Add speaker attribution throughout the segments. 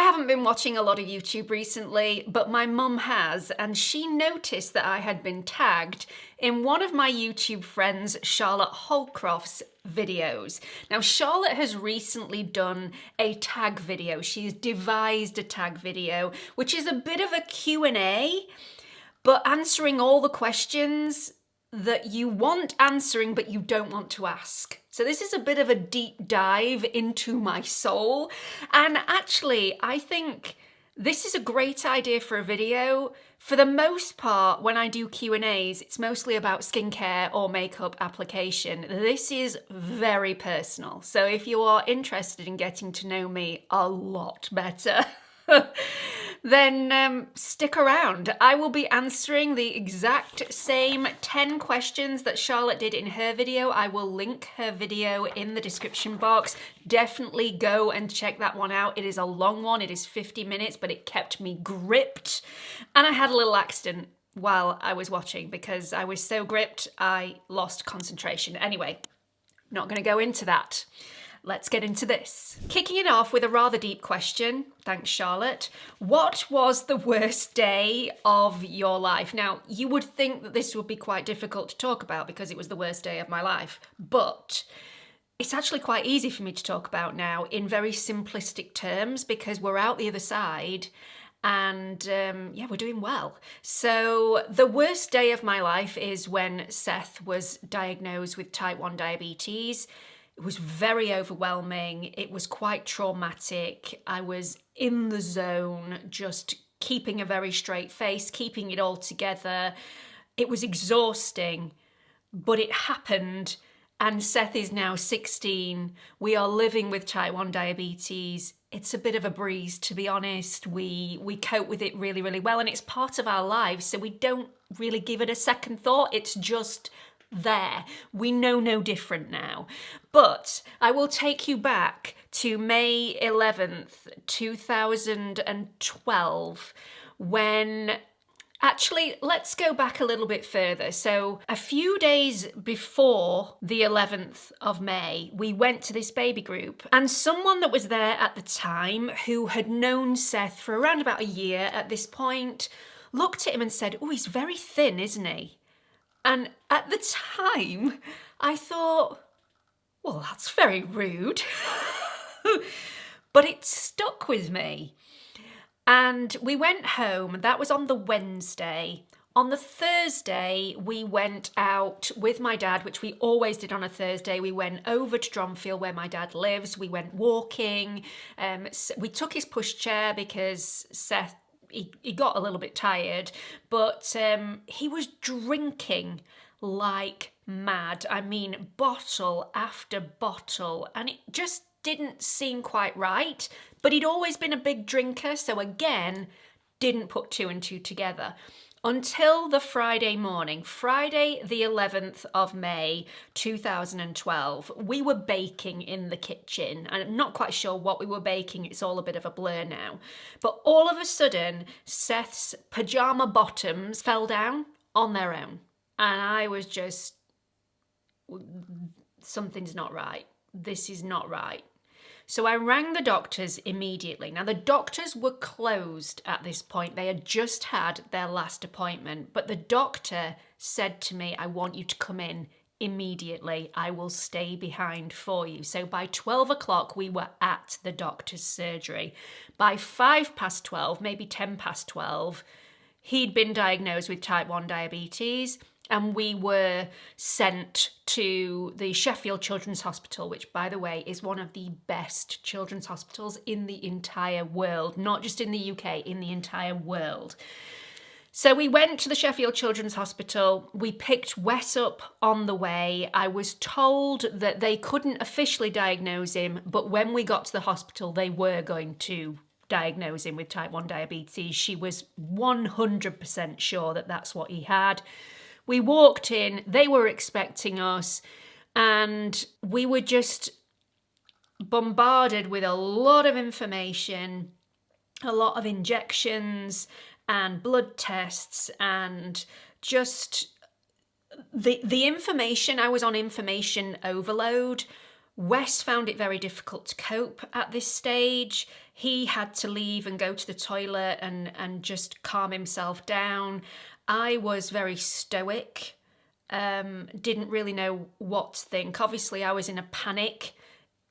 Speaker 1: haven't been watching a lot of YouTube recently, but my mum has, and she noticed that I had been tagged in one of my YouTube friends, Charlotte Holcroft's videos. Now, Charlotte has recently done a tag video. She's devised a tag video, which is a bit of a Q&A, but answering all the questions that you want answering but you don't want to ask. So this is a bit of a deep dive into my soul, and actually I think this is a great idea for a video. For the most part, when I do Q&As, it's mostly about skincare or makeup application. This is very personal, so if you are interested in getting to know me a lot better, then stick around. I will be answering the exact same 10 questions that Charlotte did in her video. I will link her video in the description box. Definitely go and check that one out. It is a long one. It is 50 minutes, but it kept me gripped. And I had a little accident while I was watching because I was so gripped, I lost concentration. Anyway, not going to go into that. Let's get into this. Kicking it off with a rather deep question, thanks Charlotte. What was the worst day of your life? Now, you would think that this would be quite difficult to talk about because it was the worst day of my life, but it's actually quite easy for me to talk about now in very simplistic terms because we're out the other side and yeah, we're doing well. So the worst day of my life is when Seth was diagnosed with type 1 diabetes. It was very overwhelming. It was quite traumatic. I was in the zone, just keeping a very straight face, keeping it all together. It was exhausting, but it happened. And Seth is now 16. We are living with type 1 diabetes. It's a bit of a breeze, to be honest. We cope with it really, really well. And it's part of our lives, so we don't really give it a second thought. It's just there. We know no different now. But I will take you back to May 11th, 2012, when actually, let's go back a little bit further. So a few days before the 11th of May, we went to this baby group, and someone that was there at the time who had known Seth for around about a year at this point looked at him and said, "Oh, he's very thin, isn't he?" And at the time, I thought, well, that's very rude. But it stuck with me. And we went home, that was on the Wednesday. On the Thursday, we went out with my dad, which we always did on a Thursday. We went over to Dromfield where my dad lives. We went walking. We took his pushchair because Seth, he got a little bit tired, but he was drinking like mad. I mean, bottle after bottle, and it just didn't seem quite right. But he'd always been a big drinker, so again, didn't put two and two together. Until the Friday morning, Friday the 11th of May 2012, we were baking in the kitchen. I'm not quite sure what we were baking, it's all a bit of a blur now. But all of a sudden, Seth's pyjama bottoms fell down on their own. And I was just, something's not right. This is not right. So I rang the doctors immediately. Now, the doctors were closed at this point. They had just had their last appointment. But the doctor said to me, "I want you to come in immediately. I will stay behind for you." So by 12 o'clock, we were at the doctor's surgery. By 12:05, maybe 12:10, he'd been diagnosed with type 1 diabetes. And we were sent to the Sheffield Children's Hospital, which, by the way, is one of the best children's hospitals in the entire world, not just in the UK, in the entire world. So we went to the Sheffield Children's Hospital. We picked Wes up on the way. I was told that they couldn't officially diagnose him, but when we got to the hospital, they were going to diagnose him with type 1 diabetes. She was 100% sure that that's what he had. We walked in, they were expecting us, and we were just bombarded with a lot of information, a lot of injections and blood tests, and just the information. I was on information overload. Wes found it very difficult to cope at this stage. He had to leave and go to the toilet and just calm himself down. I was very stoic, didn't really know what to think. Obviously, I was in a panic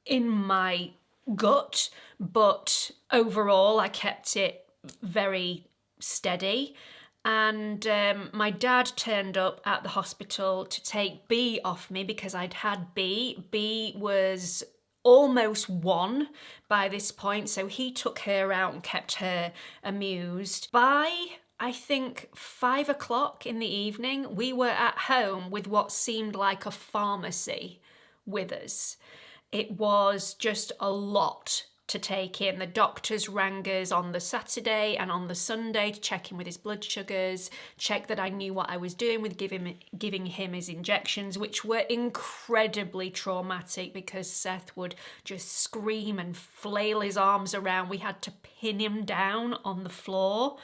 Speaker 1: in my gut, but overall I kept it very steady. And my dad turned up at the hospital to take B off me because I'd had B. B was almost 1 by this point, so he took her out and kept her amused. By, I think, 5 o'clock in the evening, we were at home with what seemed like a pharmacy with us. It was just a lot to take in. The doctors rang us on the Saturday and on the Sunday to check in with his blood sugars, check that I knew what I was doing with giving him his injections, which were incredibly traumatic because Seth would just scream and flail his arms around. We had to pin him down on the floor.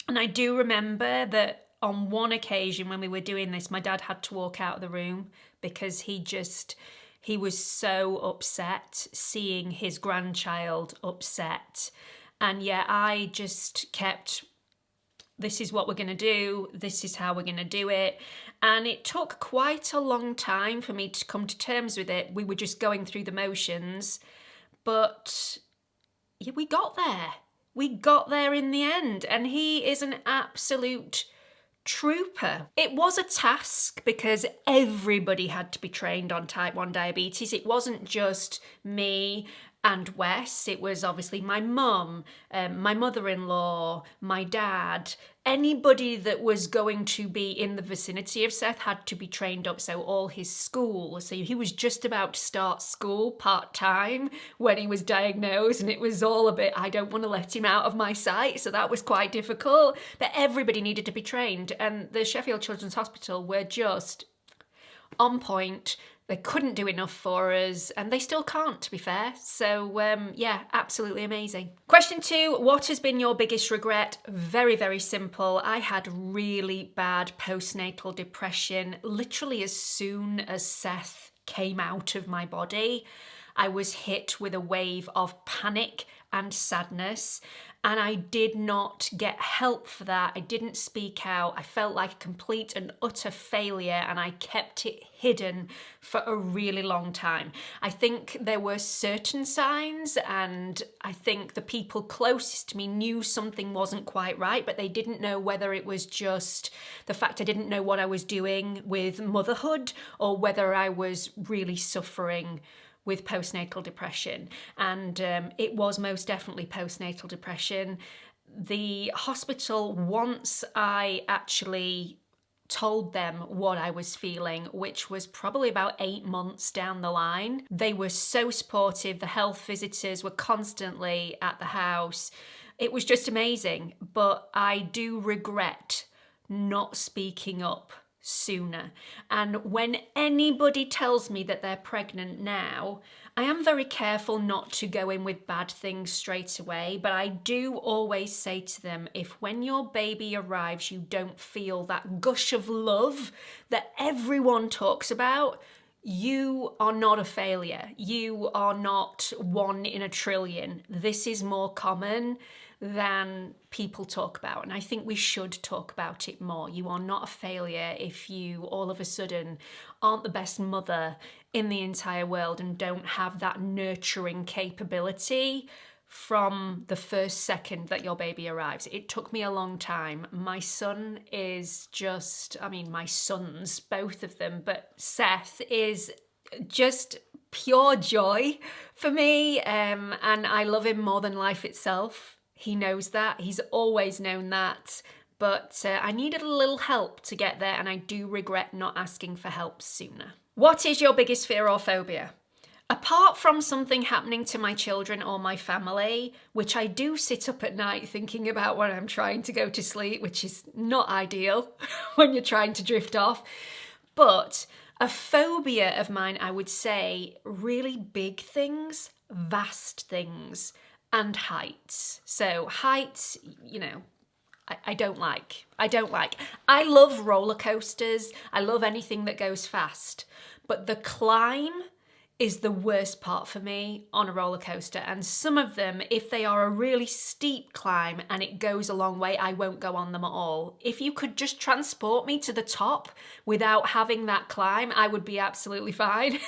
Speaker 1: And I do remember that on one occasion when we were doing this, my dad had to walk out of the room because he was so upset seeing his grandchild upset. And yeah, I just kept, this is what we're going to do. This is how we're going to do it. And it took quite a long time for me to come to terms with it. We were just going through the motions. But yeah, we got there. We got there in the end. And he is an absolute trooper. It was a task because everybody had to be trained on type 1 diabetes. It wasn't just me and Wes. It was obviously my mum, my mother-in-law, my dad. Anybody that was going to be in the vicinity of Seth had to be trained up. So all his school. So he was just about to start school part-time when he was diagnosed, and it was all a bit, I don't want to let him out of my sight. So that was quite difficult. But everybody needed to be trained, and the Sheffield Children's Hospital were just on point. They couldn't do enough for us, and they still can't, to be fair. So, yeah, absolutely amazing. Question 2, what has been your biggest regret? Very, very simple. I had really bad postnatal depression literally as soon as Seth came out of my body. I was hit with a wave of panic and sadness, and I did not get help for that. I didn't speak out. I felt like a complete and utter failure, and I kept it hidden for a really long time. I think there were certain signs, and I think the people closest to me knew something wasn't quite right, but they didn't know whether it was just the fact I didn't know what I was doing with motherhood or whether I was really suffering with postnatal depression. And it was most definitely postnatal depression. The hospital, once I actually told them what I was feeling, which was probably about 8 months down the line, they were so supportive. The health visitors were constantly at the house. It was just amazing. But I do regret not speaking up sooner. And when anybody tells me that they're pregnant now, I am very careful not to go in with bad things straight away, but I do always say to them, if when your baby arrives you don't feel that gush of love that everyone talks about, you are not a failure. You are not 1 in a trillion. This is more common than people talk about, and I think we should talk about it more. You are not a failure if you all of a sudden aren't the best mother in the entire world and don't have that nurturing capability from the first second that your baby arrives. It took me a long time. My son is just, I mean, my sons, both of them, but Seth is just pure joy for me, and I love him more than life itself. He knows that. He's always known that. But I needed a little help to get there, and I do regret not asking for help sooner. What is your biggest fear or phobia? Apart from something happening to my children or my family, which I do sit up at night thinking about when I'm trying to go to sleep, which is not ideal when you're trying to drift off. But a phobia of mine, I would say, really big things, vast things, and heights. So heights, you know, I don't like. I love roller coasters. I love anything that goes fast. But the climb is the worst part for me on a roller coaster. And some of them, if they are a really steep climb and it goes a long way, I won't go on them at all. If you could just transport me to the top without having that climb, I would be absolutely fine.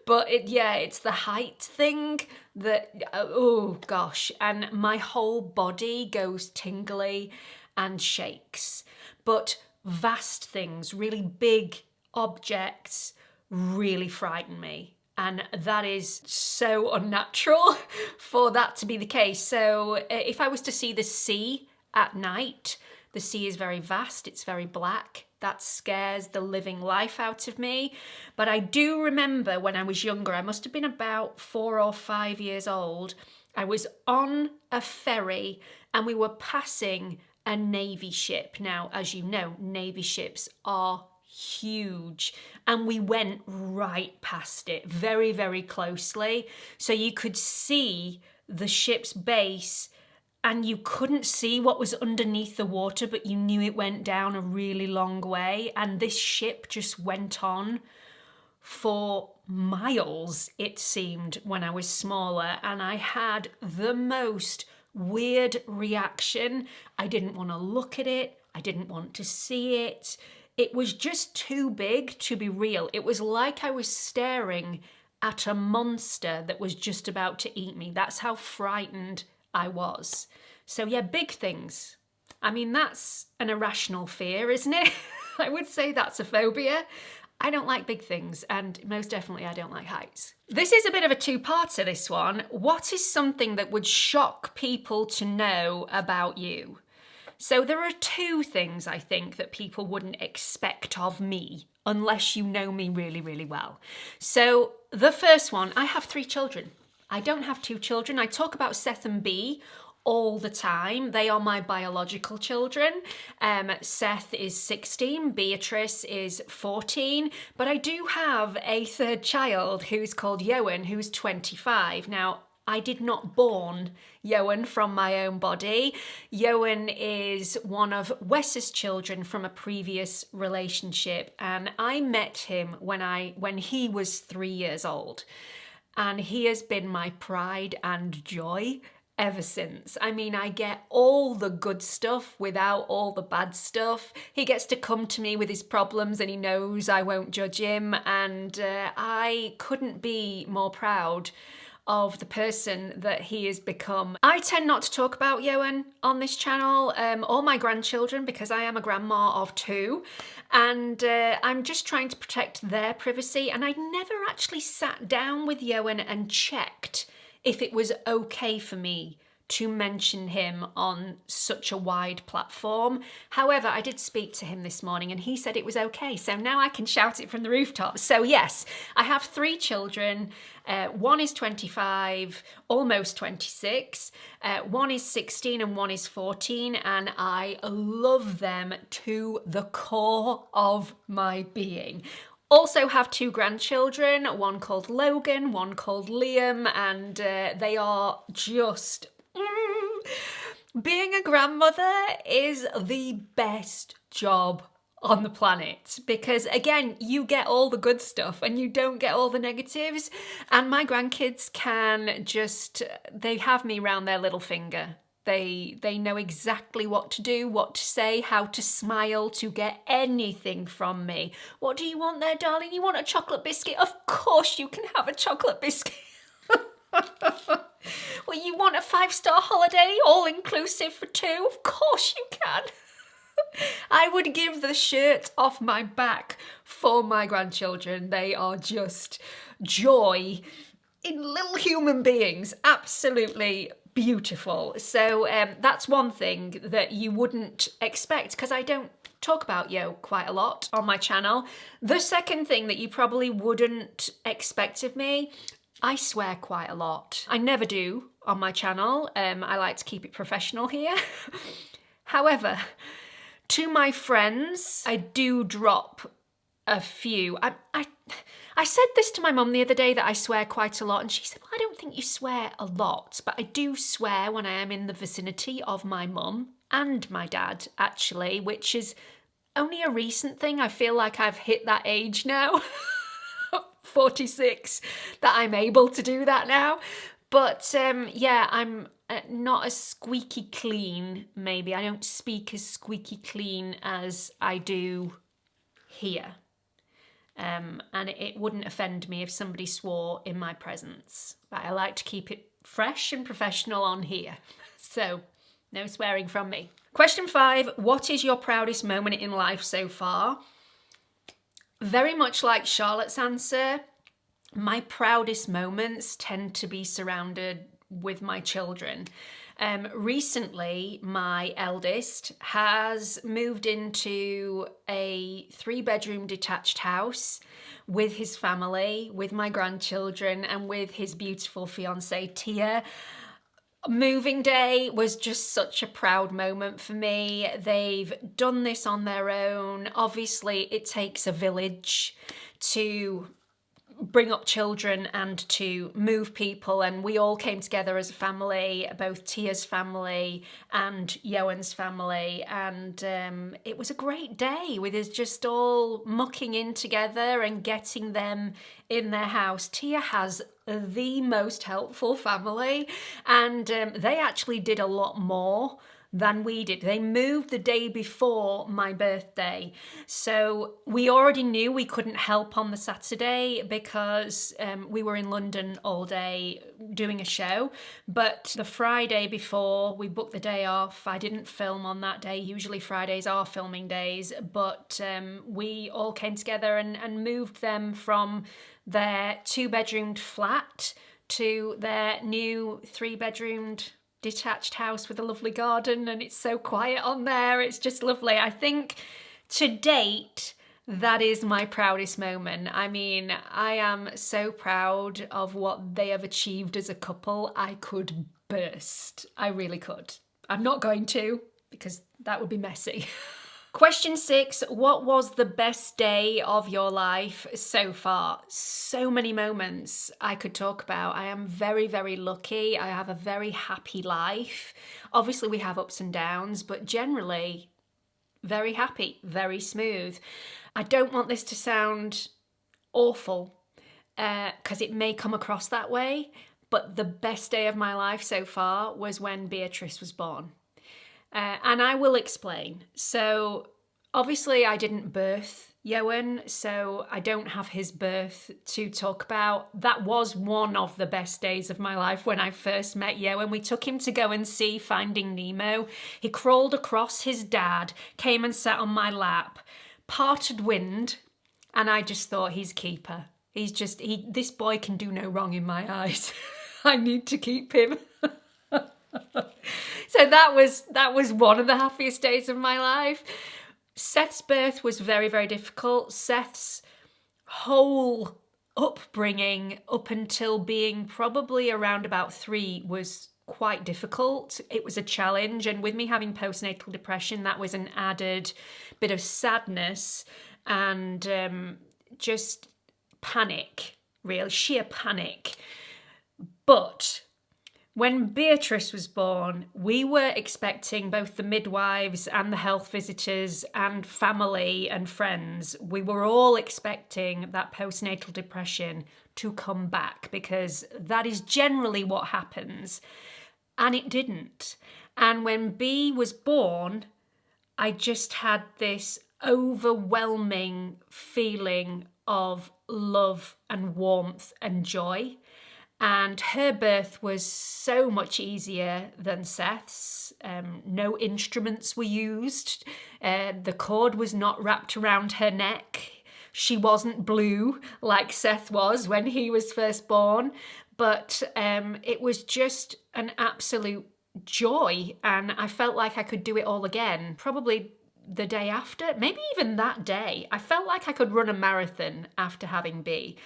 Speaker 1: But it's the height thing that, oh gosh, and my whole body goes tingly and shakes. But vast things, really big objects, really frighten me. And that is so unnatural for that to be the case. So if I was to see the sea at night, the sea is very vast, it's very black. That scares the living life out of me. But I do remember when I was younger, I must have been about 4 or 5 years old, I was on a ferry and we were passing a Navy ship. Now, as you know, Navy ships are huge, and we went right past it very, very closely. So you could see the ship's base and you couldn't see what was underneath the water, but you knew it went down a really long way. And this ship just went on for miles, it seemed, when I was smaller. And I had the most weird reaction. I didn't want to look at it. I didn't want to see it. It was just too big to be real. It was like I was staring at a monster that was just about to eat me. That's how frightened I was. So yeah, big things. I mean, that's an irrational fear, isn't it? I would say that's a phobia. I don't like big things, and most definitely I don't like heights. This is a bit of a two-parter, this one. What is something that would shock people to know about you? So there are 2 things I think that people wouldn't expect of me unless you know me really, really well. So the first one, I have 3 children. I don't have 2 children. I talk about Seth and Bea all the time. They are my biological children. Seth is 16, Beatrice is 14, but I do have a 3rd child who's called Johan, who's 25. Now, I did not born Johan from my own body. Johan is one of Wes's children from a previous relationship, and I met him when he was 3 years old. And he has been my pride and joy ever since. I mean, I get all the good stuff without all the bad stuff. He gets to come to me with his problems and he knows I won't judge him, and I couldn't be more proud of the person that he has become. I tend not to talk about Johan on this channel or my grandchildren because I am a grandma of 2, and I'm just trying to protect their privacy, and I never actually sat down with Johan and checked if it was okay for me to mention him on such a wide platform. However, I did speak to him this morning and he said it was okay. So now I can shout it from the rooftops. So yes, I have 3 children. One is 25, almost 26. One is 16 and one is 14. And I love them to the core of my being. Also have 2 grandchildren, one called Logan, one called Liam, and they are just... Being a grandmother is the best job on the planet because, again, you get all the good stuff and you don't get all the negatives. And my grandkids they have me round their little finger. They know exactly what to do, what to say, how to smile to get anything from me. What do you want there, darling? You want a chocolate biscuit? Of course you can have a chocolate biscuit. Well, you want a 5-star holiday, all inclusive for 2? Of course you can. I would give the shirt off my back for my grandchildren. They are just joy in little human beings. Absolutely beautiful. So that's one thing that you wouldn't expect because I don't talk about Yo quite a lot on my channel. The second thing that you probably wouldn't expect of me, I swear quite a lot. I never do on my channel. I like to keep it professional here. However, to my friends, I do drop a few. I said this to my mum the other day that I swear quite a lot, and she said, well, I don't think you swear a lot, but I do swear when I am in the vicinity of my mum and my dad, actually, which is only a recent thing. I feel like I've hit that age now. 46 that I'm able to do that now. But yeah, I'm not as squeaky clean, maybe. I don't speak as squeaky clean as I do here. And it wouldn't offend me if somebody swore in my presence. But I like to keep it fresh and professional on here. So, no swearing from me. Question 5, what is your proudest moment in life so far? Very much like Charlotte's answer, my proudest moments tend to be surrounded with my children. Recently, my eldest has moved into a 3-bedroom detached house with his family, with my grandchildren, and with his beautiful fiancée, Tia. Moving day was just such a proud moment for me. They've done this on their own. Obviously, it takes a village to bring up children and to move people, and we all came together as a family, both Tia's family and Johan's family, and it was a great day with us just all mucking in together and getting them in their house. Tia has the most helpful family, and they actually did a lot more than we did. They moved the day before my birthday. So we already knew we couldn't help on the Saturday because we were in London all day doing a show. But the Friday before, we booked the day off. I didn't film on that day. Usually Fridays are filming days. But we all came together and moved them from their 2-bedroomed flat to their new 3-bedroomed detached house with a lovely garden, and it's so quiet on there. It's just lovely. I think to date, that is my proudest moment. I mean, I am so proud of what they have achieved as a couple. I could burst. I really could. I'm not going to, because that would be messy. Question 6, what was the best day of your life so far? So many moments I could talk about. I am very, very lucky. I have a very happy life. Obviously we have ups and downs, but generally very happy, very smooth. I don't want this to sound awful because it may come across that way, but the best day of my life so far was when Beatrice was born. And I will explain. So obviously I didn't birth Johan, so I don't have his birth to talk about. That was one of the best days of my life when I first met Johan. We took him to go and see Finding Nemo. He crawled across his dad, came and sat on my lap, parted wind, and I just thought, he's a keeper. This boy can do no wrong in my eyes. I need to keep him. So that was one of the happiest days of my life. Seth's birth was very, very difficult. Seth's whole upbringing up until being probably around about 3 was quite difficult. It was a challenge, and with me having postnatal depression, that was an added bit of sadness and just panic, real sheer panic. But when Beatrice was born, we were expecting both the midwives and the health visitors and family and friends. We were all expecting that postnatal depression to come back because that is generally what happens. And it didn't. And when B was born, I just had this overwhelming feeling of love and warmth and joy. And her birth was so much easier than Seth's. No instruments were used. The cord was not wrapped around her neck. She wasn't blue like Seth was when he was first born. But it was just an absolute joy. And I felt like I could do it all again. Probably the day after, maybe even that day. I felt like I could run a marathon after having B.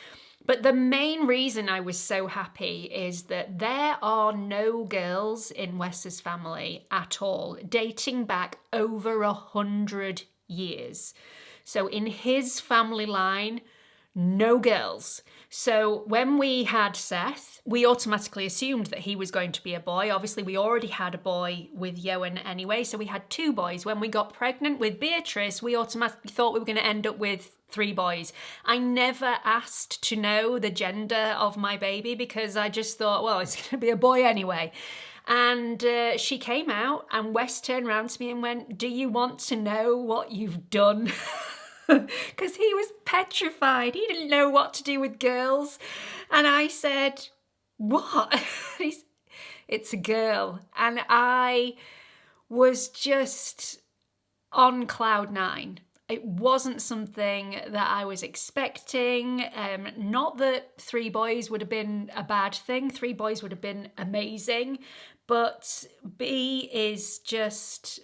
Speaker 1: But the main reason I was so happy is that there are no girls in Wes's family at all, dating back over 100 years. So in his family line, no girls. So when we had Seth, we automatically assumed that he was going to be a boy. Obviously, we already had a boy with Johan anyway, so we had 2 boys. When we got pregnant with Beatrice, we automatically thought we were going to end up with 3 boys. I never asked to know the gender of my baby because I just thought, well, it's going to be a boy anyway. And she came out and Wes turned around to me and went, "Do you want to know what you've done?" Because he was petrified. He didn't know what to do with girls. And I said, "What?" "It's a girl." And I was just on cloud 9. It wasn't something that I was expecting. Not that 3 boys would have been a bad thing. 3 boys would have been amazing. But B is just...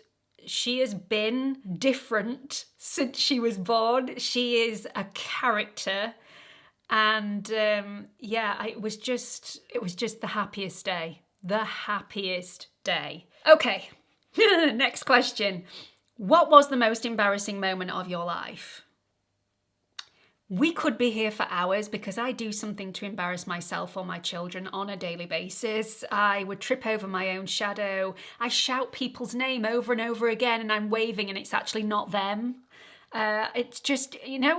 Speaker 1: she has been different since she was born. She is a character. And it was just the happiest day. The happiest day. Okay, next question. What was the most embarrassing moment of your life? We could be here for hours because I do something to embarrass myself or my children on a daily basis. I would trip over my own shadow. I shout people's name over and over again and I'm waving and it's actually not them. It's just,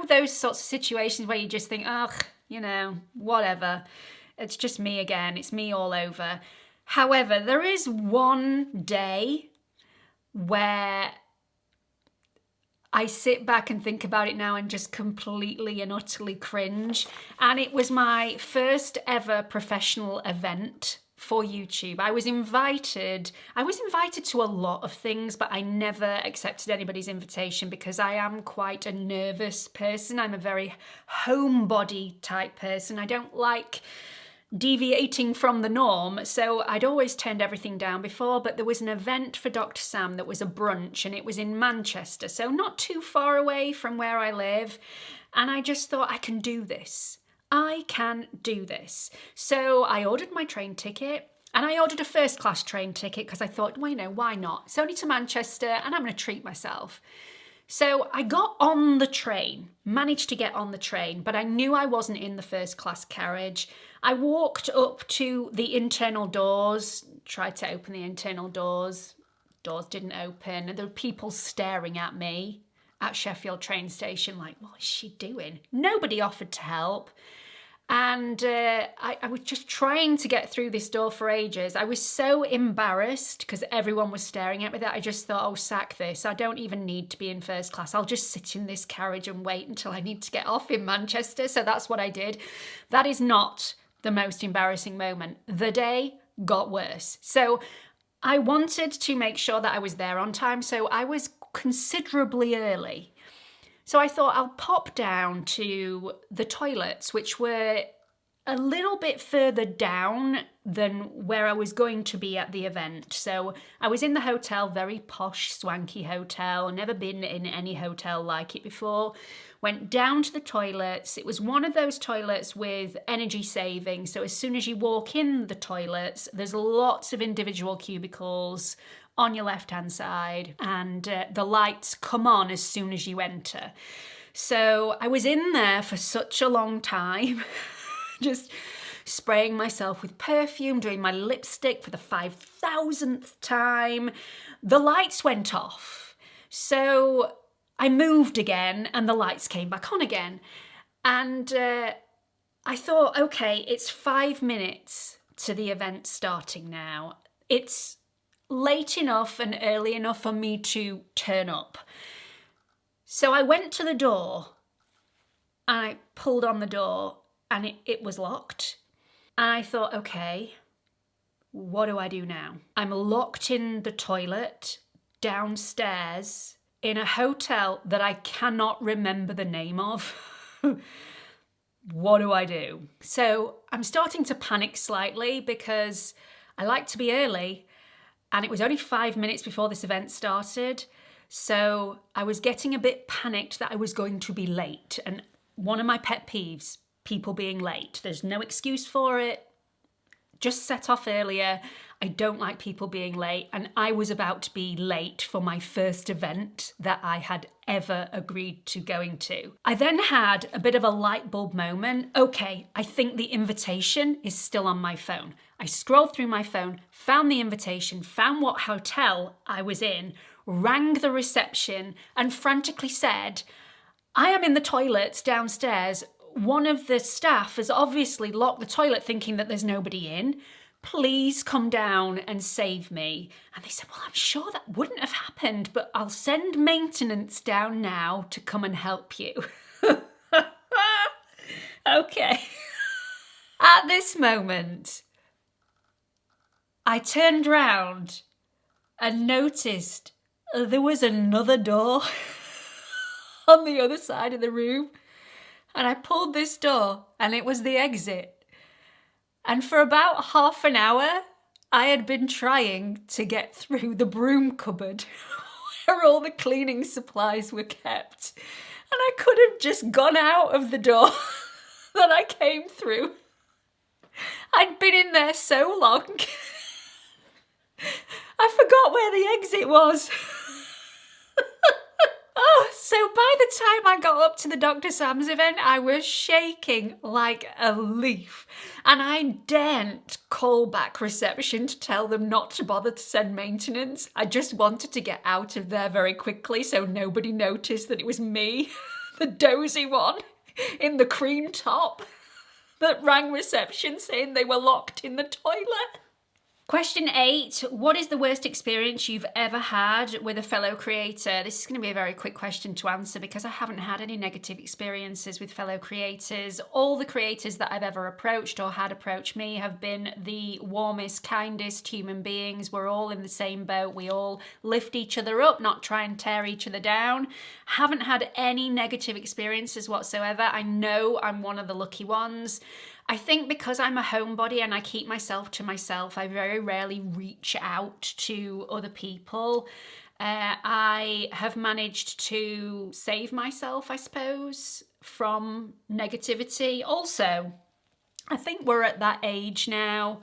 Speaker 1: those sorts of situations where you just think, whatever. It's just me again. It's me all over. However, there is one day where I sit back and think about it now and just completely and utterly cringe. And it was my first ever professional event for YouTube. I was invited to a lot of things, but I never accepted anybody's invitation because I am quite a nervous person. I'm a very homebody type person. I don't like deviating from the norm, so I'd always turned everything down before, but there was an event for Dr. Sam that was a brunch and it was in Manchester, so not too far away from where I live, and I just thought, I can do this. I can do this. So I ordered my train ticket and I ordered a first class train ticket because I thought, well, why not? It's only to Manchester and I'm going to treat myself. So I got on the train, managed to get on the train, but I knew I wasn't in the first class carriage. I walked up to the internal doors, tried to open the internal doors. Doors didn't open. There were people staring at me at Sheffield train station like, what is she doing? Nobody offered to help. And I was just trying to get through this door for ages. I was so embarrassed because everyone was staring at me that I just thought, oh, sack this. I don't even need to be in first class. I'll just sit in this carriage and wait until I need to get off in Manchester. So that's what I did. That is not the most embarrassing moment. The day got worse. So I wanted to make sure that I was there on time. So I was considerably early. So I thought I'll pop down to the toilets, which were a little bit further down than where I was going to be at the event. So I was in the hotel, very posh, swanky hotel, never been in any hotel like it before. Went down to the toilets. It was one of those toilets with energy saving. So as soon as you walk in the toilets, there's lots of individual cubicles on your left-hand side, and the lights come on as soon as you enter. So I was in there for such a long time, just spraying myself with perfume, doing my lipstick for the 5,000th time. The lights went off. So I moved again and the lights came back on again. And I thought, okay, it's 5 minutes to the event starting now. It's late enough and early enough for me to turn up. So I went to the door and I pulled on the door and it was locked. And I thought, okay, what do I do now? I'm locked in the toilet downstairs in a hotel that I cannot remember the name of. What do I do? So I'm starting to panic slightly because I like to be early. And it was only 5 minutes before this event started. So I was getting a bit panicked that I was going to be late. And one of my pet peeves, people being late. There's no excuse for it. Just set off earlier. I don't like people being late, and I was about to be late for my first event that I had ever agreed to going to. I then had a bit of a light bulb moment. Okay, I think the invitation is still on my phone. I scrolled through my phone, found the invitation, found what hotel I was in, rang the reception, and frantically said, I am in the toilets downstairs. One of the staff has obviously locked the toilet thinking that there's nobody in. Please come down and save me. And they said, well, I'm sure that wouldn't have happened, but I'll send maintenance down now to come and help you. Okay. At this moment, I turned round and noticed there was another door on the other side of the room. And I pulled this door and it was the exit. And for about half an hour, I had been trying to get through the broom cupboard where all the cleaning supplies were kept. And I could have just gone out of the door that I came through. I'd been in there so long, I forgot where the exit was. Oh, so by the time I got up to the Dr. Sam's event, I was shaking like a leaf. And I daren't call back reception to tell them not to bother to send maintenance. I just wanted to get out of there very quickly so nobody noticed that it was me, the dozy one in the cream top, that rang reception saying they were locked in the toilet. Question 8, what is the worst experience you've ever had with a fellow creator? This is going to be a very quick question to answer because I haven't had any negative experiences with fellow creators. All the creators that I've ever approached or had approach me have been the warmest, kindest human beings. We're all in the same boat. We all lift each other up, not try and tear each other down. Haven't had any negative experiences whatsoever. I know I'm one of the lucky ones. I think because I'm a homebody and I keep myself to myself, I very rarely reach out to other people. I have managed to save myself, I suppose, from negativity. Also, I think we're at that age now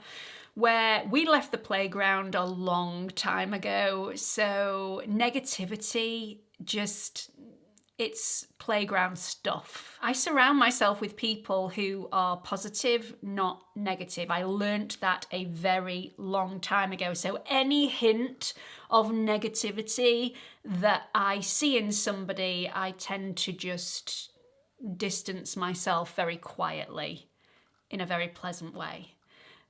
Speaker 1: where we left the playground a long time ago. So negativity just... it's playground stuff. I surround myself with people who are positive, not negative. I learnt that a very long time ago. So any hint of negativity that I see in somebody, I tend to just distance myself very quietly in a very pleasant way.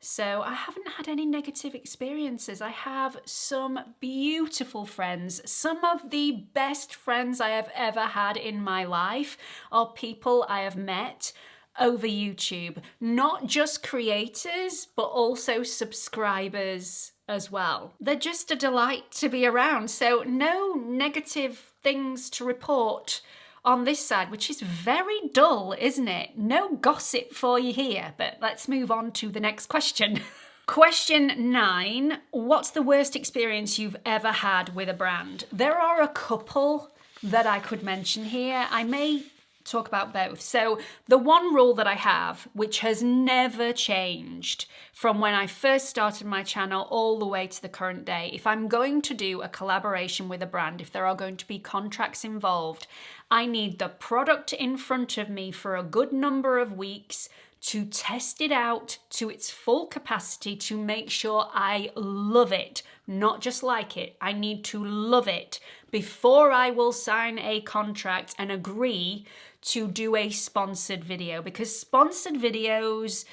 Speaker 1: So I haven't had any negative experiences. I have some beautiful friends. Some of the best friends I have ever had in my life are people I have met over YouTube. Not just creators, but also subscribers as well. They're just a delight to be around. So no negative things to report on this side, which is very dull, isn't it? No gossip for you here, but let's move on to the next question. Question 9, what's the worst experience you've ever had with a brand? There are a couple that I could mention here. I may talk about both. So the one rule that I have, which has never changed from when I first started my channel all the way to the current day, if I'm going to do a collaboration with a brand, if there are going to be contracts involved, I need the product in front of me for a good number of weeks to test it out to its full capacity to make sure I love it, not just like it. I need to love it before I will sign a contract and agree to do a sponsored video, because sponsored videos,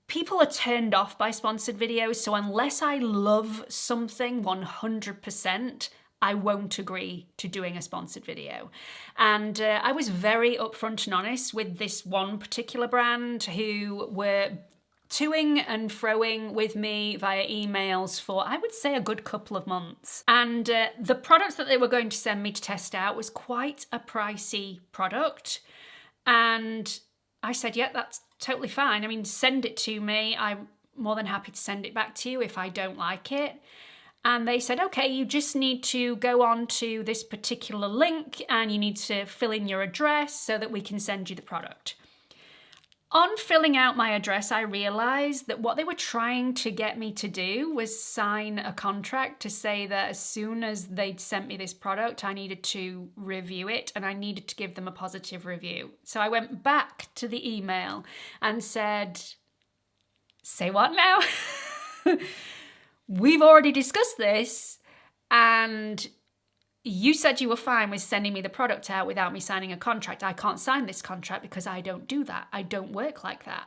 Speaker 1: people are turned off by sponsored videos. So unless I love something 100%, I won't agree to doing a sponsored video. And I was very upfront and honest with this one particular brand who were toing and froing with me via emails for, I would say, a good couple of months. And the products that they were going to send me to test out was quite a pricey product. And I said, yeah, that's totally fine. I mean, send it to me. I'm more than happy to send it back to you if I don't like it. And they said, okay, you just need to go on to this particular link and you need to fill in your address so that we can send you the product. On filling out my address, I realized that what they were trying to get me to do was sign a contract to say that as soon as they'd sent me this product, I needed to review it and I needed to give them a positive review. So I went back to the email and said, say what now? We've already discussed this and you said you were fine with sending me the product out without me signing a contract. I can't sign this contract because I don't do that. I don't work like that.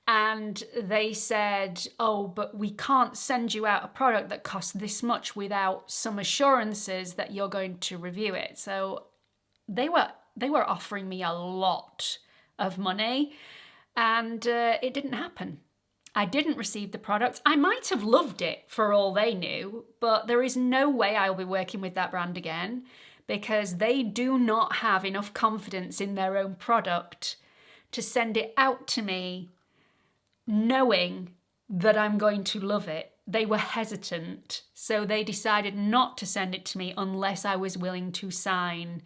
Speaker 1: And they said, oh, but we can't send you out a product that costs this much without some assurances that you're going to review it. So they were offering me a lot of money and it didn't happen. I didn't receive the product. I might have loved it for all they knew, but there is no way I'll be working with that brand again because they do not have enough confidence in their own product to send it out to me knowing that I'm going to love it. They were hesitant, so they decided not to send it to me unless I was willing to sign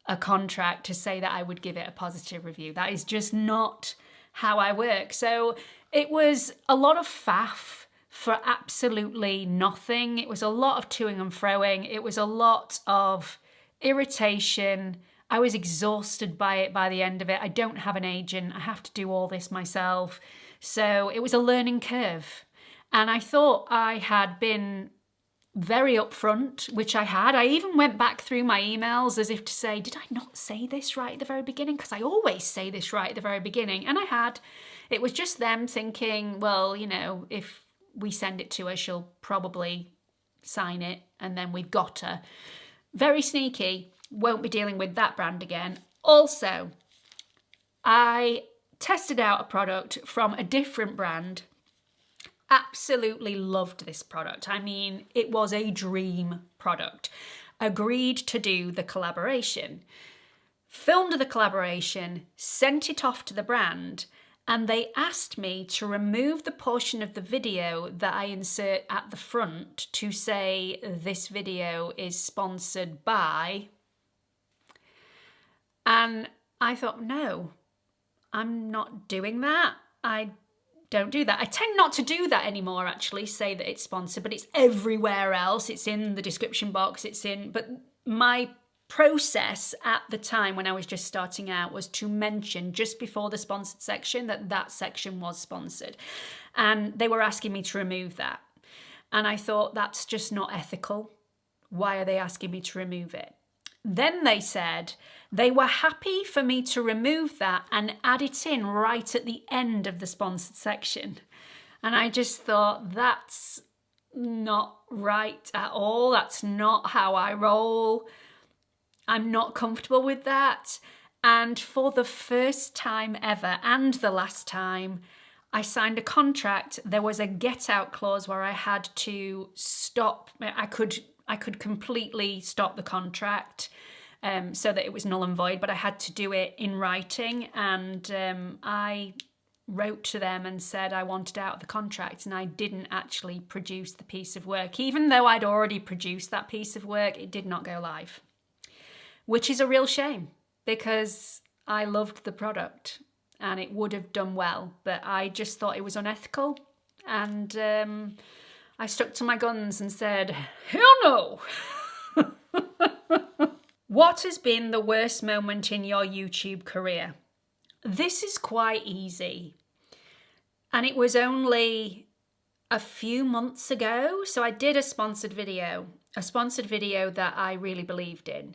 Speaker 1: a contract to say that I would give it a positive review. That is just not how I work. So it was a lot of faff for absolutely nothing. It was a lot of toing and froing. It was a lot of irritation. I was exhausted by it by the end of it. I don't have an agent. I have to do all this myself. So it was a learning curve. And I thought I had been very upfront, which I had. I even went back through my emails as if to say, did I not say this right at the very beginning? Because I always say this right at the very beginning. And I had. It was just them thinking, well, you know, if we send it to her, she'll probably sign it and then we've got her. Very sneaky. Won't be dealing with that brand again. Also, I tested out a product from a different brand. Absolutely loved this product. I mean, it was a dream product. Agreed to do the collaboration. Filmed the collaboration, sent it off to the brand, and they asked me to remove the portion of the video that I insert at the front to say this video is sponsored by. And I thought, no, I'm not doing that. I don't do that. I tend not to do that anymore, actually, say that it's sponsored, but it's everywhere else. It's in the description box, but my process at the time when I was just starting out was to mention just before the sponsored section that section was sponsored. And they were asking me to remove that. And I thought, that's just not ethical. Why are they asking me to remove it? Then they said they were happy for me to remove that and add it in right at the end of the sponsored section. And I just thought, that's not right at all. That's not how I roll. I'm not comfortable with that. And for the first time ever, and the last time, I signed a contract. There was a get out clause where I had to stop. I could completely stop the contract so that it was null and void, but I had to do it in writing. And I wrote to them and said I wanted out of the contract, and I didn't actually produce the piece of work. Even though I'd already produced that piece of work, it did not go live, which is a real shame because I loved the product and it would have done well, but I just thought it was unethical. And I stuck to my guns and said, hell no. What has been the worst moment in your YouTube career? This is quite easy. And it was only a few months ago. So I did a sponsored video that I really believed in.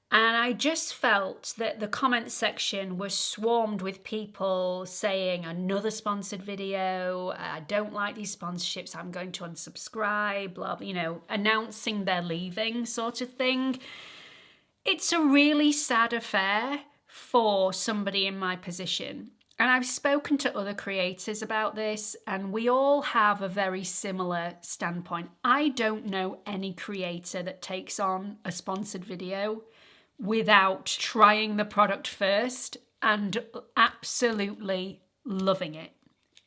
Speaker 1: And I just felt that the comment section was swarmed with people saying another sponsored video, I don't like these sponsorships, I'm going to unsubscribe, blah, blah, you know, announcing they're leaving sort of thing. It's a really sad affair for somebody in my position. And I've spoken to other creators about this, and we all have a very similar standpoint. I don't know any creator that takes on a sponsored video without trying the product first and absolutely loving it.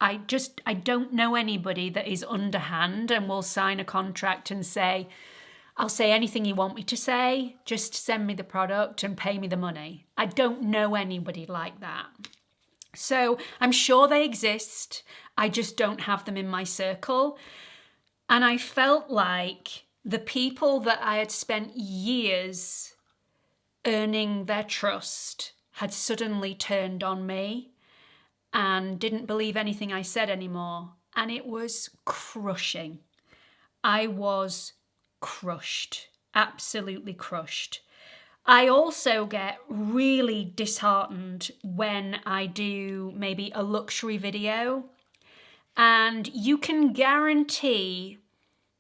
Speaker 1: I don't know anybody that is underhand and will sign a contract and say, I'll say anything you want me to say, just send me the product and pay me the money. I don't know anybody like that. So I'm sure they exist. I just don't have them in my circle. And I felt like the people that I had spent years earning their trust had suddenly turned on me and didn't believe anything I said anymore. And it was crushing. I was crushed, absolutely crushed. I also get really disheartened when I do maybe a luxury video, and you can guarantee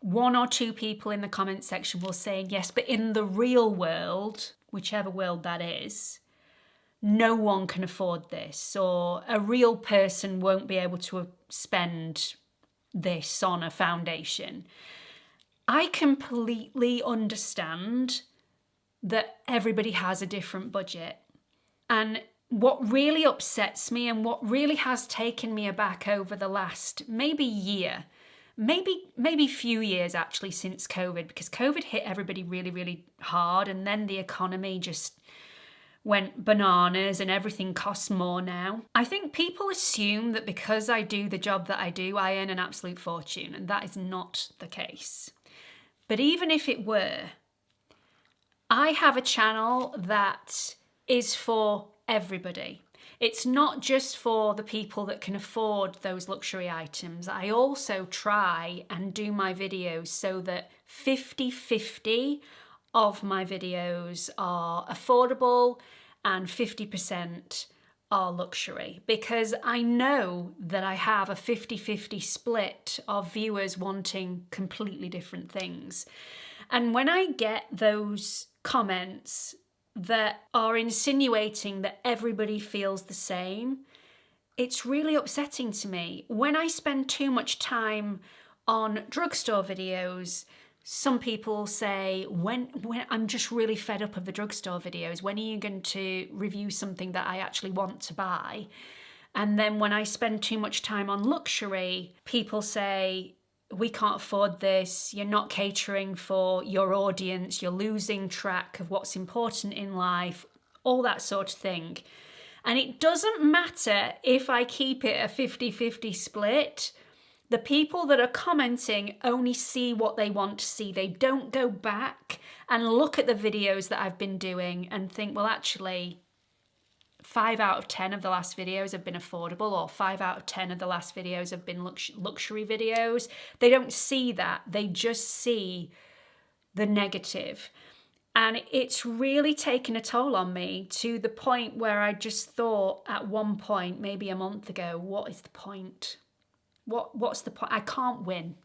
Speaker 1: one or two people in the comment section will say, yes, but in the real world, whichever world that is, no one can afford this, or a real person won't be able to spend this on a foundation. I completely understand that everybody has a different budget. And what really upsets me and what really has taken me aback over the last maybe year, maybe few years actually since COVID, because COVID hit everybody really, really hard, and then the economy just went bananas and everything costs more now. I think people assume that because I do the job that I do, I earn an absolute fortune, and that is not the case. But even if it were, I have a channel that is for everybody. It's not just for the people that can afford those luxury items. I also try and do my videos so that 50-50 of my videos are affordable and 50% are luxury, because I know that I have a 50-50 split of viewers wanting completely different things. And when I get those comments that are insinuating that everybody feels the same, it's really upsetting to me. When I spend too much time on drugstore videos, some people say, when I'm just really fed up of the drugstore videos, when are you going to review something that I actually want to buy? And then when I spend too much time on luxury, people say, we can't afford this, you're not catering for your audience, you're losing track of what's important in life, all that sort of thing. And it doesn't matter if I keep it a 50-50 split. The people that are commenting only see what they want to see. They don't go back and look at the videos that I've been doing and think, well, actually, 5 out of 10 of the last videos have been affordable, or 5 out of 10 of the last videos have been luxury videos. They don't see that. They just see the negative. And it's really taken a toll on me, to the point where I just thought at one point, maybe a month ago, what is the point? What's the point? I can't win.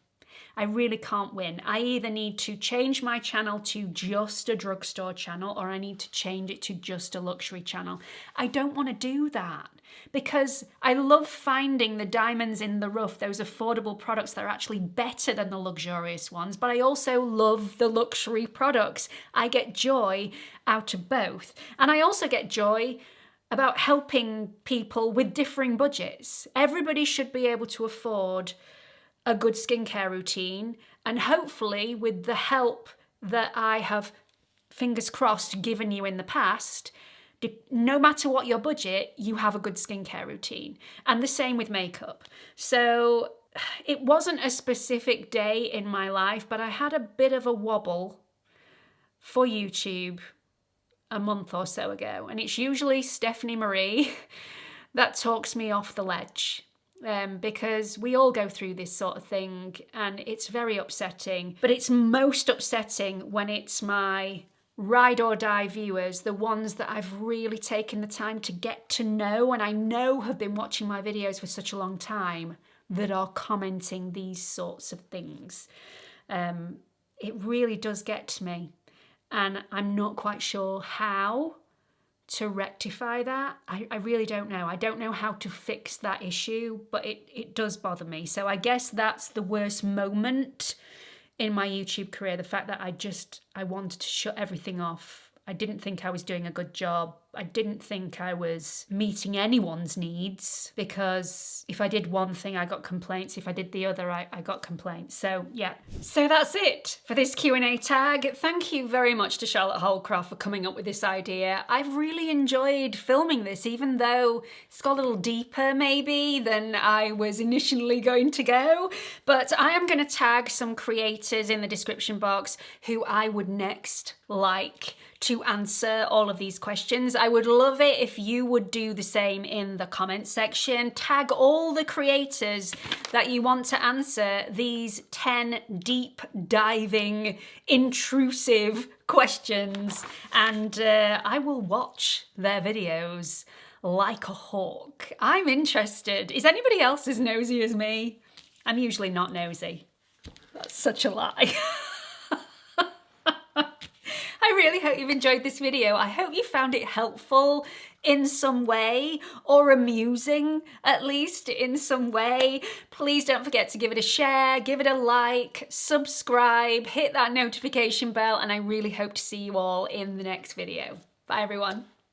Speaker 1: I really can't win. I either need to change my channel to just a drugstore channel, or I need to change it to just a luxury channel. I don't want to do that, because I love finding the diamonds in the rough, those affordable products that are actually better than the luxurious ones, but I also love the luxury products. I get joy out of both. And I also get joy about helping people with differing budgets. Everybody should be able to afford a good skincare routine, and hopefully with the help that I have, fingers crossed, given you in the past, no matter what your budget, you have a good skincare routine. And the same with makeup. So it wasn't a specific day in my life, but I had a bit of a wobble for YouTube a month or so ago, and it's usually Stephanie Marie that talks me off the ledge. Because we all go through this sort of thing, and it's very upsetting. But it's most upsetting when it's my ride or die viewers, the ones that I've really taken the time to get to know, and I know have been watching my videos for such a long time, that are commenting these sorts of things. It really does get to me, and I'm not quite sure how to rectify that. I really don't know. I don't know how to fix that issue, but it does bother me. So I guess that's the worst moment in my YouTube career, the fact that I wanted to shut everything off. I didn't think I was doing a good job. I didn't think I was meeting anyone's needs, because if I did one thing, I got complaints. If I did the other, I got complaints. So yeah. So that's it for this Q&A tag. Thank you very much to Charlotte Holcroft for coming up with this idea. I've really enjoyed filming this, even though it's got a little deeper maybe than I was initially going to go. But I am going to tag some creators in the description box who I would next like to answer all of these questions. I would love it if you would do the same in the comment section. Tag all the creators that you want to answer these 10 deep diving, intrusive questions, and I will watch their videos like a hawk. I'm interested. Is anybody else as nosy as me? I'm usually not nosy. That's such a lie. I really hope you've enjoyed this video. I hope you found it helpful in some way, or amusing at least in some way. Please don't forget to give it a share, give it a like, subscribe, hit that notification bell, and I really hope to see you all in the next video. Bye everyone.